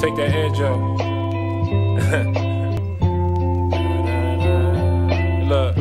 Take that edge out. Look.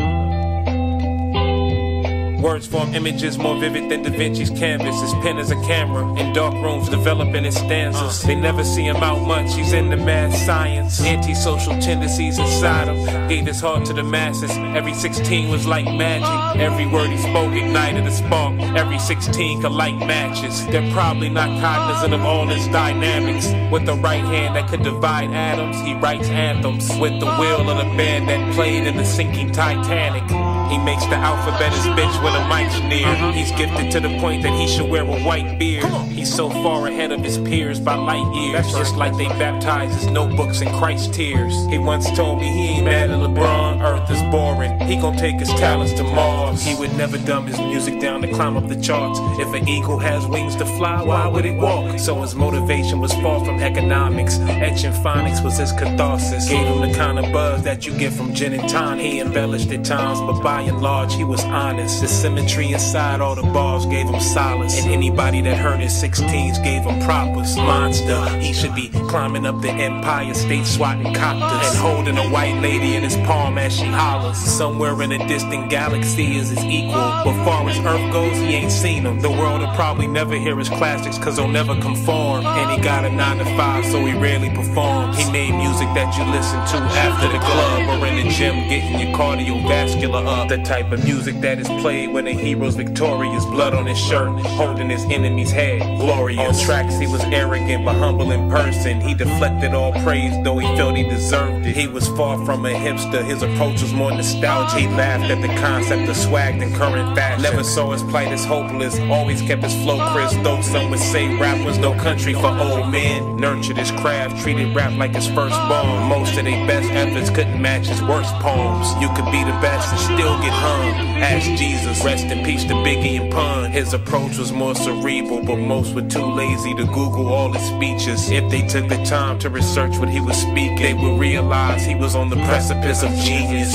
Words form images more vivid than Da Vinci's canvas. His pen is a camera, in dark rooms developing his stanzas. They never see him out much, he's into mad science. Antisocial tendencies inside him, gave his heart to the masses. Every 16 was like magic. Every word he spoke ignited a spark. Every 16 could light matches. They're probably not cognizant of all his dynamics. With the right hand that could divide atoms, he writes anthems. With the will of the band that played in the sinking Titanic. He makes the alphabet his bitch when the mic's near. He's gifted to the point that he should wear a white beard. He's so far ahead of his peers by light years. Just like they baptize his notebooks in Christ's tears. He once told me he ain't mad at LeBron, Earth is boring. He gon' take his talents to Mars. He would never dumb his music down to climb up the charts. If an eagle has wings to fly, why would it walk? So his motivation was far from economics. Etching phonics was his catharsis. Gave him the kind of buzz that you get from gin and tonic. He embellished at times, but by and large he was honest. The symmetry inside all the bars gave him solace. And anybody that heard his 16s gave him propers. Monster, he should be climbing up the Empire State swatting copters. And holding a white lady in his palm as she hollers. Somewhere in a distant galaxy is his equal. But far as Earth goes, he ain't seen him. The world will probably never hear his classics cause they'll never conform. And he got a 9 to 5 so he rarely performs. He made music that you listen to after the club or in the gym getting your cardiovascular up. The type of music that is played when a hero's victorious. Blood on his shirt, holding his enemy's head, glorious. On tracks he was arrogant but humble in person. He deflected all praise though he felt he deserved it. He was far from a hipster, his approach was more nostalgia. He laughed at the concept of swag than current fashion. Never saw his plight as hopeless, always kept his flow crisp. Though some would say rap was no country for old men. Nurtured his craft, treated rap like his firstborn. Most of their best efforts couldn't match his worst poems. You could be the best and still get hung. Ask Jesus, rest in peace to Biggie and Pun. His approach was more cerebral, but most were too lazy to Google all his speeches. If they took the time to research what he was speaking, they would realize he was on the precipice of genius.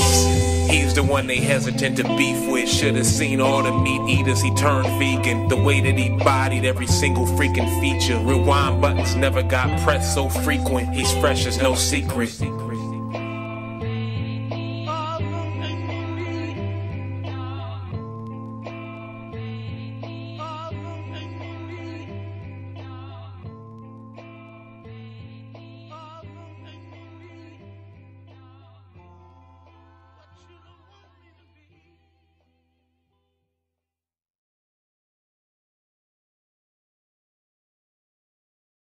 He's the one they hesitant to beef with. Should've seen all the meat eaters he turned vegan. The way that he bodied every single freaking feature. Rewind buttons never got pressed so frequent. He's fresh as no secret.